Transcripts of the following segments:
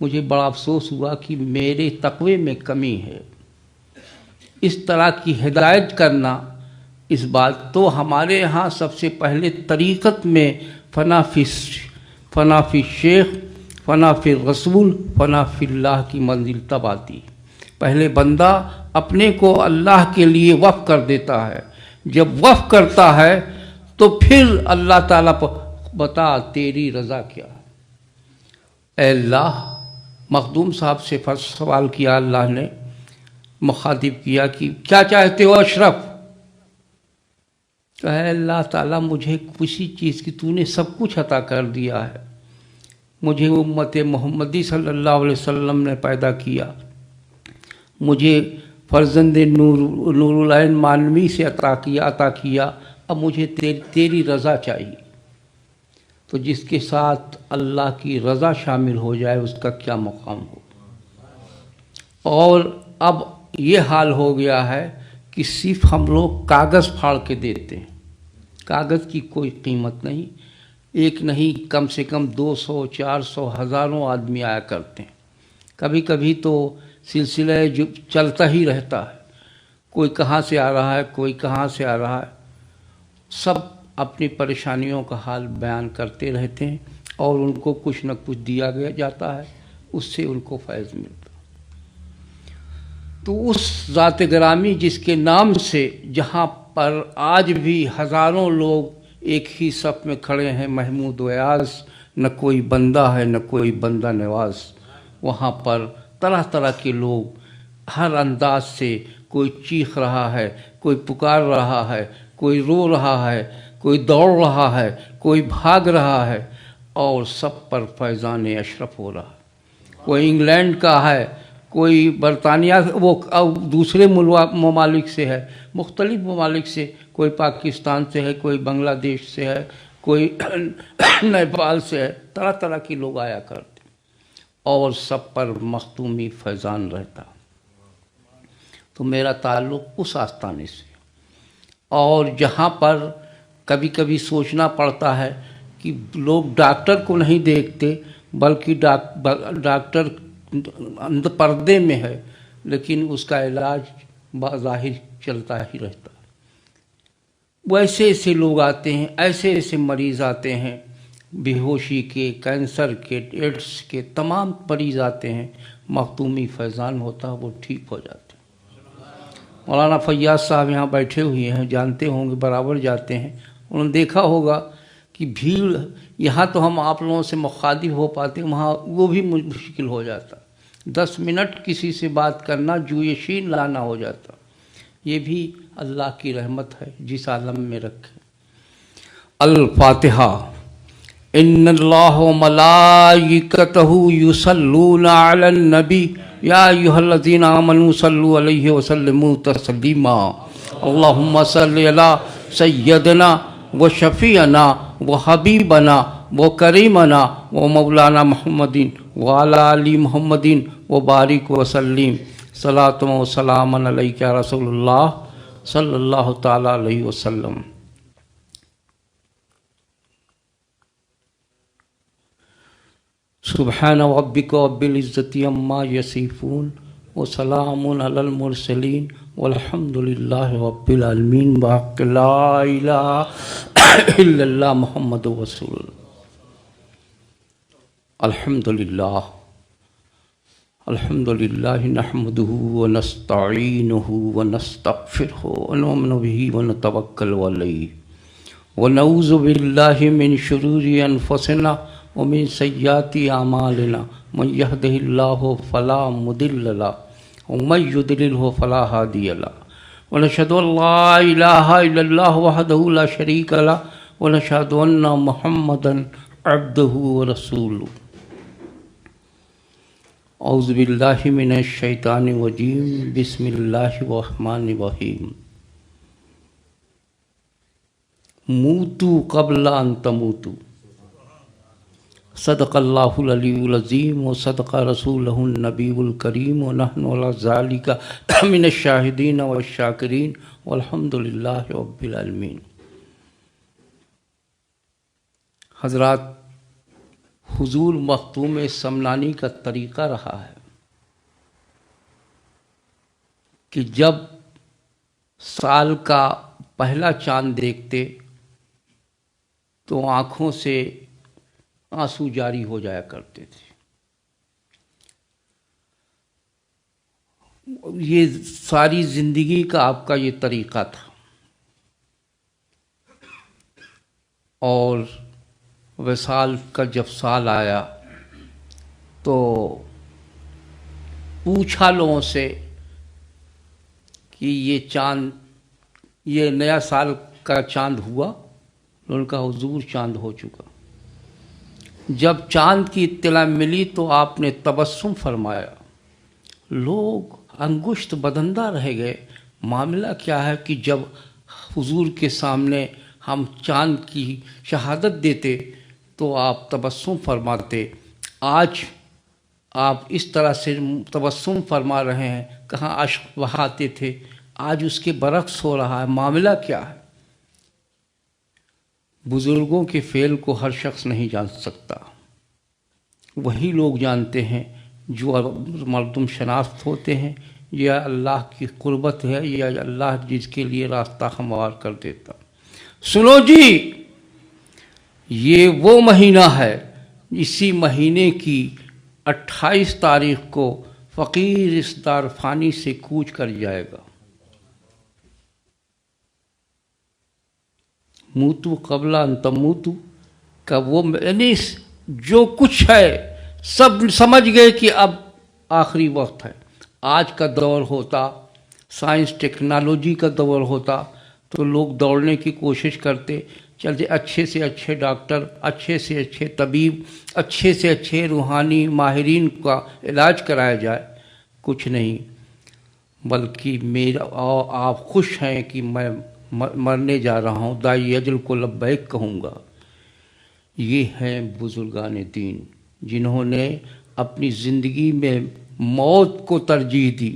مجھے بڑا افسوس ہوا کہ میرے تقوی میں کمی ہے۔ اس طرح کی ہدایت کرنا اس بات تو ہمارے ہاں سب سے پہلے طریقت میں فنا فی شیخ، فنا فی رسول، فنا فی اللہ کی منزل تب آتی۔ پہلے بندہ اپنے کو اللہ کے لیے وقف کر دیتا ہے، جب وقف کرتا ہے تو پھر اللہ تعالیٰ بتا تیری رضا کیا ہے۔ اے اللہ، مخدوم صاحب سے سوال کیا اللہ نے، مخاطب کیا کہ کیا چاہتے ہو اشرف؟ کہا اللہ تعالیٰ مجھے کسی چیز کی تو نے سب کچھ عطا کر دیا ہے، مجھے امت محمدی صلی اللہ علیہ وسلم نے پیدا کیا، مجھے فرزند نور العین مانوی سے عطا کیا، اب مجھے تیری رضا چاہیے۔ تو جس کے ساتھ اللہ کی رضا شامل ہو جائے اس کا کیا مقام ہو۔ اور اب یہ حال ہو گیا ہے کہ صرف ہم لوگ کاغذ پھاڑ کے دیتے ہیں، کاغذ کی کوئی قیمت نہیں، ایک نہیں کم سے کم 200 400 ہزاروں آدمی آیا کرتے ہیں۔ کبھی کبھی تو سلسلہ جو چلتا ہی رہتا ہے، کوئی کہاں سے آ رہا ہے، کوئی کہاں سے آ رہا ہے، سب اپنی پریشانیوں کا حال بیان کرتے رہتے ہیں اور ان کو کچھ نہ کچھ دیا گیا جاتا ہے، اس سے ان کو فیض ملتا۔ تو اس ذات گرامی جس کے نام سے جہاں پر آج بھی ہزاروں لوگ ایک ہی صف میں کھڑے ہیں، محمود ویاض، نہ کوئی بندہ ہے نہ کوئی بندہ نواز، وہاں پر طرح طرح کے لوگ ہر انداز سے، کوئی چیخ رہا ہے، کوئی پکار رہا ہے، کوئی رو رہا ہے، کوئی دوڑ رہا ہے، کوئی بھاگ رہا ہے، اور سب پر فیضان اشرف ہو رہا ہے۔ کوئی انگلینڈ کا ہے، کوئی برطانیہ، وہ دوسرے ممالک سے ہے، مختلف ممالک سے، کوئی پاکستان سے ہے، کوئی بنگلہ دیش سے ہے، کوئی نیپال سے ہے، طرح طرح کے لوگ آیا کرتے اور سب پر مختومی فیضان رہتا۔ تو میرا تعلق اس آستانے سے، اور جہاں پر کبھی کبھی سوچنا پڑتا ہے کہ لوگ ڈاکٹر کو نہیں دیکھتے بلکہ ڈاکٹر پردے میں ہے، لیکن اس کا علاج بظاہر چلتا ہی رہتا ہے۔ وہ ایسے ایسے لوگ آتے ہیں، ایسے ایسے مریض آتے ہیں، بے ہوشی کے، کینسر کے، ایڈس کے، تمام مریض آتے ہیں، مختومی فیضان ہوتا ہے، وہ ٹھیک ہو جاتے ہیں۔ مولانا فیاض صاحب یہاں بیٹھے ہوئے ہیں، جانتے ہوں گے، برابر جاتے ہیں، انہوں نے دیکھا ہوگا کہ بھیڑ، یہاں تو ہم آپ لوگوں سے مخاطب ہو پاتے ہیں، وہاں وہ بھی مشکل ہو جاتا، 10 منٹ کسی سے بات کرنا جویشین لانا ہو جاتا۔ یہ بھی اللہ کی رحمت ہے جس عالم میں رکھے۔ الفاتحہ۔ ان اللہ وملائکتہ یصلون علی النبی یا ایھا الذین آمنوا صلوا علیہ وسلموا تسلیما۔ اللہم صل علی سیدنا و شفیعنا و حبیبنا و کریمنا و مولانا محمد وعلی آل محمد و بارک وسلم۔ صلاۃ و سلام علیک یا رسول اللہ صلی اللہ تعالی علیہ وسلم۔ سبحان ربک رب العزۃ عما یصفون وسلام علی المرسلین والحمد للہ رب العالمین۔ بحق لا الہ الا اللہ محمد رسول اللہ۔ الحمد للہ نحمدہ ونستعینہ ونستغفرہ ونؤمن بہ ونتوکل علیہ ونعوذ باللہ من شرور انفسنا ومن سیئات اعمالنا، من یہدہ اللہ فلا مضل لہ ومن یضللہ فلا ہادی لہ، ونشہد ان لا الہ الا اللہ وحدہ لا شریک لہ، ونشہد ان محمدا عبدہ ورسولہ۔ اعوذ باللہ من الشیطان الرجیم، بسم اللہ الرحمن الرحیم۔ موتوا قبل ان تموتوا، صدق اللہ العلی العظیم و صدق رسولہ النبی الکریم ونحن علی ذالک من الشاہدین والشاکرین والحمد للہ رب العالمین۔ حضرات، حضور مختوم سمنانی کا طریقہ رہا ہے کہ جب سال کا پہلا چاند دیکھتے تو آنکھوں سے آنسو جاری ہو جایا کرتے تھے. یہ ساری زندگی کا آپ کا یہ طریقہ تھا. اور وصال کا جب سال آیا تو پوچھا لوگوں سے کہ یہ چاند، یہ نیا سال کا چاند ہوا؟ ان کا حضور چاند ہو چکا. جب چاند کی اطلاع ملی تو آپ نے تبسم فرمایا. لوگ انگشت بدندہ رہ گئے. معاملہ کیا ہے کہ جب حضور کے سامنے ہم چاند کی شہادت دیتے تو آپ تبسم فرماتے. آج آپ اس طرح سے تبسم فرما رہے ہیں، کہاں اشک بہاتے تھے، آج اس کے برعکس ہو رہا ہے. معاملہ کیا ہے؟ بزرگوں کے فعل کو ہر شخص نہیں جان سکتا. وہی لوگ جانتے ہیں جو مردم شناخت ہوتے ہیں، یا اللہ کی قربت ہے، یا اللہ جس کے لیے راستہ ہموار کر دیتا. سنو جی، یہ وہ مہینہ ہے، اسی مہینے کی 28 تاریخ کو فقیر اس دار فانی سے کوچ کر جائے گا. موتو قبل ان تموتو کا وہ، یعنی جو کچھ ہے سب سمجھ گئے کہ اب آخری وقت ہے. آج کا دور ہوتا، سائنس ٹیکنالوجی کا دور ہوتا تو لوگ دوڑنے کی کوشش کرتے، چلتے اچھے سے اچھے ڈاکٹر، اچھے سے اچھے طبیب، اچھے سے اچھے روحانی ماہرین کا علاج کرایا جائے. کچھ نہیں، بلکہ میرا آپ خوش ہیں کہ میں مرنے جا رہا ہوں، دائی اجل کو لبیک کہوں گا. یہ ہیں بزرگان دین جنہوں نے اپنی زندگی میں موت کو ترجیح دی،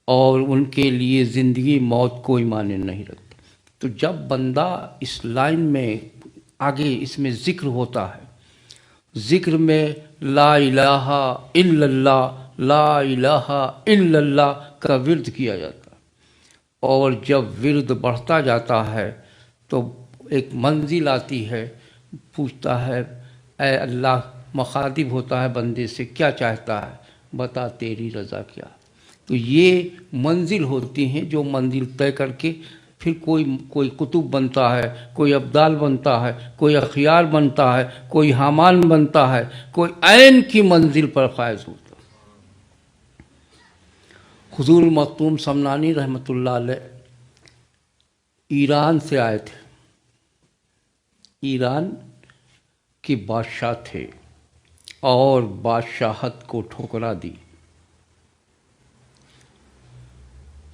اور ان کے لیے زندگی موت کوئی معنی نہیں رکھتی. تو جب بندہ اس لائن میں آگے اس میں ذکر ہوتا ہے، ذکر میں لا الہ الا اللہ، لا الہ الا اللہ کا ورد کیا جاتا ہے. اور جب ورد بڑھتا جاتا ہے تو ایک منزل آتی ہے، پوچھتا ہے اے اللہ، مخاطب ہوتا ہے بندے سے، کیا چاہتا ہے، بتا تیری رضا کیا. تو یہ منزل ہوتی ہیں جو منزل طے کر کے پھر کوئی قطب بنتا ہے، کوئی ابدال بنتا ہے، کوئی اخیار بنتا ہے، کوئی حامان بنتا ہے، کوئی عین کی منزل پر فائز ہوتا ہے. حضور مختوم سمنانی رحمۃ اللہ علیہ ایران سے آئے تھے. ایران کے بادشاہ تھے اور بادشاہت کو ٹھکرا دی.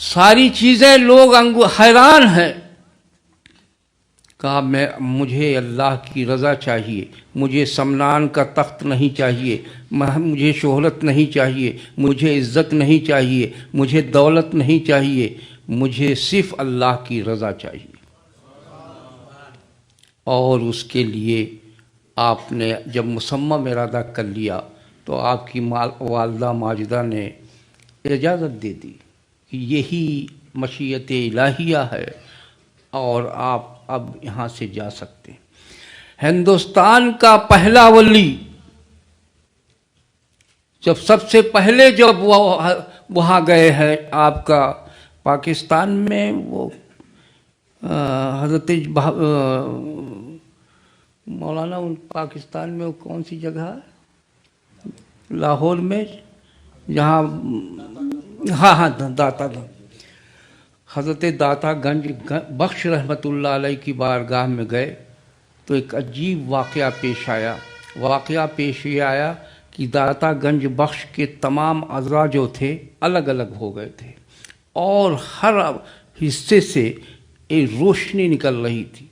ساری چیزیں لوگ حیران ہیں. کہا مجھے اللہ کی رضا چاہیے، مجھے سمنان کا تخت نہیں چاہیے، مجھے شہرت نہیں چاہیے، مجھے عزت نہیں چاہیے، مجھے دولت نہیں چاہیے، مجھے صرف اللہ کی رضا چاہیے. اور اس کے لیے آپ نے جب مصمم ارادہ کر لیا تو آپ کی والدہ ماجدہ نے اجازت دے دی کہ یہی مشیت الہیہ ہے اور آپ اب یہاں سے جا سکتے ہیں. ہندوستان کا پہلا ولی جب سب سے پہلے جب وہ وہاں گئے ہیں آپ کا پاکستان میں، وہ حضرت مولانا پاکستان میں وہ کون سی جگہ ہے، لاہور میں، جہاں ہاں داتا حضرت داتا گنج بخش رحمۃ اللہ علیہ کی بارگاہ میں گئے تو ایک عجیب واقعہ پیش یہ آیا کہ داتا گنج بخش کے تمام اعضاء جو تھے الگ الگ ہو گئے تھے، اور ہر حصے سے ایک روشنی نکل رہی تھی.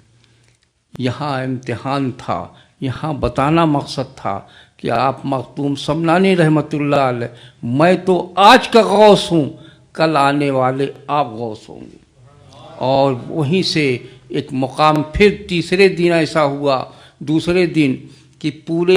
یہاں امتحان تھا، یہاں بتانا مقصد تھا کہ آپ مختوم سمنانی رحمۃ اللہ علیہ، میں تو آج کا غوث ہوں، کل آنے والے آپ غوث ہوں گے. اور وہیں سے ایک مقام پھر تیسرے دن ایسا ہوا، دوسرے دن کہ پورے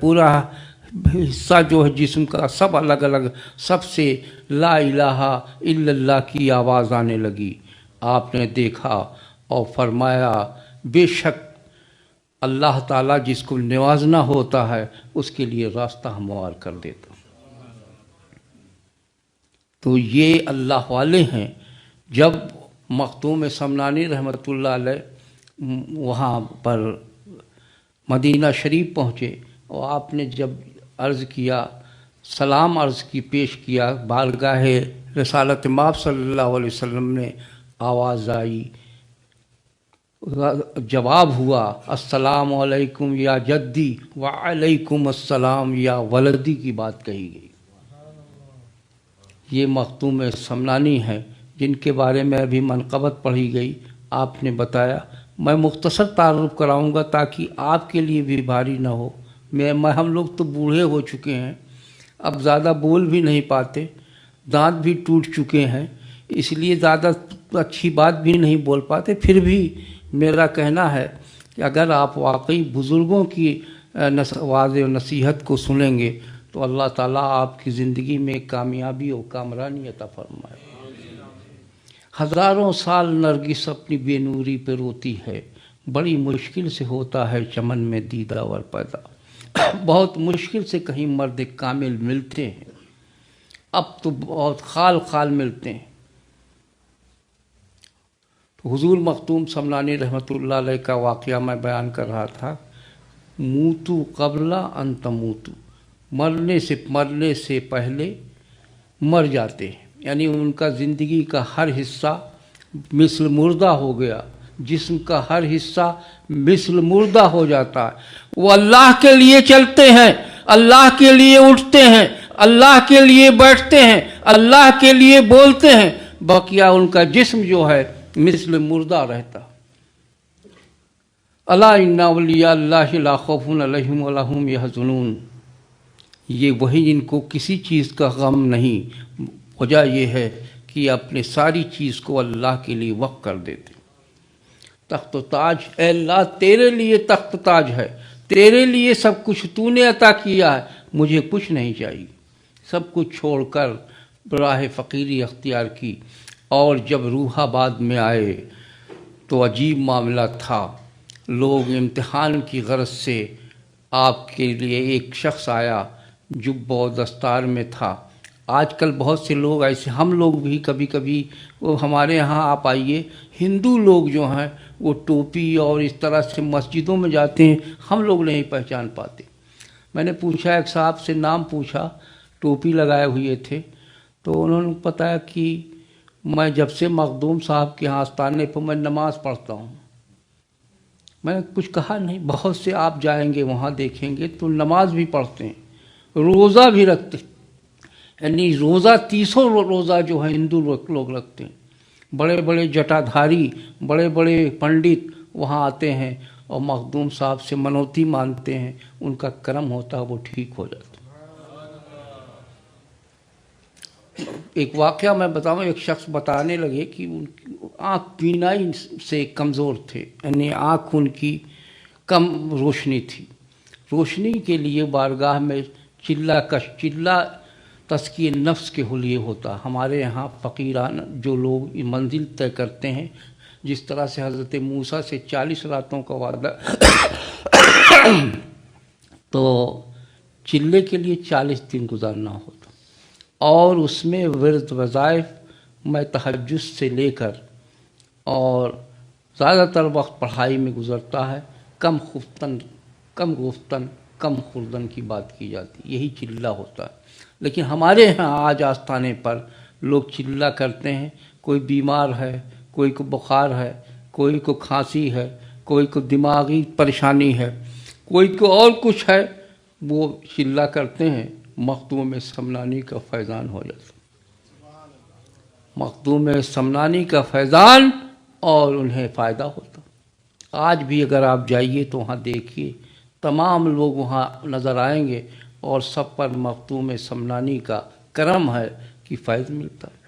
پورا حصہ جو ہے جسم کا سب الگ الگ، سب سے لا الہ الا اللہ کی آواز آنے لگی۔ آپ نے دیکھا اور فرمایا بے شک اللہ تعالیٰ جس کو نوازنا ہوتا ہے اس کے لیے راستہ ہموار کر دیتا۔ تو یہ اللہ والے ہیں۔ جب مختوم سمنانی رحمۃ اللہ علیہ وہاں پر مدینہ شریف پہنچے اور آپ نے جب عرض کیا، سلام عرض کی پیش کیا بارگاہ رسالت مآب صلی اللہ علیہ وسلم نے، آواز آئی، جواب ہوا السلام علیکم یا جدی وعلیکم السلام یا ولدی کی بات کہی گئی۔ یہ مختوم سمنانی ہیں جن کے بارے میں ابھی منقبت پڑھی گئی، آپ نے بتایا۔ میں مختصر تعارف کراؤں گا تاکہ آپ کے لیے بھی بھاری نہ ہو۔ ہم لوگ تو بوڑھے ہو چکے ہیں، اب زیادہ بول بھی نہیں پاتے، دانت بھی ٹوٹ چکے ہیں، اس لیے زیادہ اچھی بات بھی نہیں بول پاتے۔ پھر بھی میرا کہنا ہے کہ اگر آپ واقعی بزرگوں کی واضح و نصیحت کو سنیں گے تو اللہ تعالیٰ آپ کی زندگی میں کامیابی و کامرانی عطا فرمائے۔ ہزاروں سال نرگس اپنی بے نوری پہ روتی ہے، بڑی مشکل سے ہوتا ہے چمن میں دیدہ ور پیدا، بہت مشکل سے کہیں مرد کامل ملتے ہیں، اب تو بہت خال خال ملتے ہیں۔ حضور مختوم سمنانی رحمۃ اللہ علیہ کا واقعہ میں بیان کر رہا تھا، موتو قبل ان تموتو، مرنے سے پہلے مر جاتے ہیں، یعنی ان کا زندگی کا ہر حصہ مثل مردہ ہو گیا، جسم کا ہر حصہ مثل مردہ ہو جاتا ہے۔ وہ اللہ کے لیے چلتے ہیں، اللہ کے لیے اٹھتے ہیں، اللہ کے لیے بیٹھتے ہیں، اللہ کے لیے بولتے ہیں، بقیہ ان کا جسم جو ہے مثل مردہ رہتا۔ الا ان اولیاء اللہ لا خوف علیہم ولا هم یحزنون، یہ وہی جن کو کسی چیز کا غم نہیں، وجہ یہ ہے کہ اپنے ساری چیز کو اللہ کے لیے وقف کر دیتے۔ تخت و تاج، اے اللہ تیرے لیے تخت و تاج ہے، تیرے لیے سب کچھ تو نے عطا کیا ہے، مجھے کچھ نہیں چاہیے۔ سب کچھ چھوڑ کر راہ فقیری اختیار کی، اور جب روح آباد میں آئے تو عجیب معاملہ تھا۔ لوگ امتحان کی غرض سے آپ کے لیے ایک شخص آیا جب و دستار میں تھا۔ آج کل بہت سے لوگ ایسے، ہم لوگ بھی کبھی کبھی، وہ ہمارے ہاں آپ آئیے، ہندو لوگ جو ہیں وہ ٹوپی اور اس طرح سے مسجدوں میں جاتے ہیں، ہم لوگ نہیں پہچان پاتے۔ میں نے پوچھا، ایک صاحب سے نام پوچھا، ٹوپی لگائے ہوئے تھے، تو انہوں نے بتایا کہ میں جب سے مخدوم صاحب کے ہاں آستانے پر میں نماز پڑھتا ہوں۔ میں نے کچھ کہا نہیں، بہت سے آپ جائیں گے وہاں دیکھیں گے تو نماز بھی پڑھتے ہیں، روزہ بھی رکھتے ہیں، یعنی روزہ 30 روزہ جو ہے ہندو لوگ رکھتے ہیں۔ بڑے بڑے جٹادھاری، بڑے بڑے پنڈت وہاں آتے ہیں اور مخدوم صاحب سے منوتی مانتے ہیں، ان کا کرم ہوتا ہے وہ ٹھیک ہو جاتا ہے۔ ایک واقعہ میں بتاؤں، ایک شخص بتانے لگے کہ ان کی آنکھ بینائی سے کمزور تھے، یعنی آنکھ ان کی کم روشنی تھی۔ روشنی کے لیے بارگاہ میں چلہ تزکیہ نفس کے لیے ہوتا۔ ہمارے یہاں فقیران جو لوگ منزل طے کرتے ہیں، جس طرح سے حضرت موسیٰ سے 40 راتوں کا وعدہ تو چلے کے لیے 40 دن گزارنا ہوتا، اور اس میں ورد وظائف میں تہجد سے لے کر اور زیادہ تر وقت پڑھائی میں گزرتا ہے۔ کم گفتن کم خوردن کی بات کی جاتی، یہی چلہ ہوتا ہے۔ لیکن ہمارے ہاں آج آستانے پر لوگ چلہ کرتے ہیں، کوئی بیمار ہے، کوئی کو بخار ہے، کوئی کو کھانسی ہے، کوئی کو دماغی پریشانی ہے، کوئی کو اور کچھ ہے، وہ چلہ کرتے ہیں، مخدوم سمنانی کا فیضان ہو جاتا، مخدوم سمنانی کا فیضان، اور انہیں فائدہ ہوتا۔ آج بھی اگر آپ جائیے تو وہاں دیکھیے، تمام لوگ وہاں نظر آئیں گے، اور سب پر مخدوم سمنانی کا کرم ہے کہ فیض ملتا ہے۔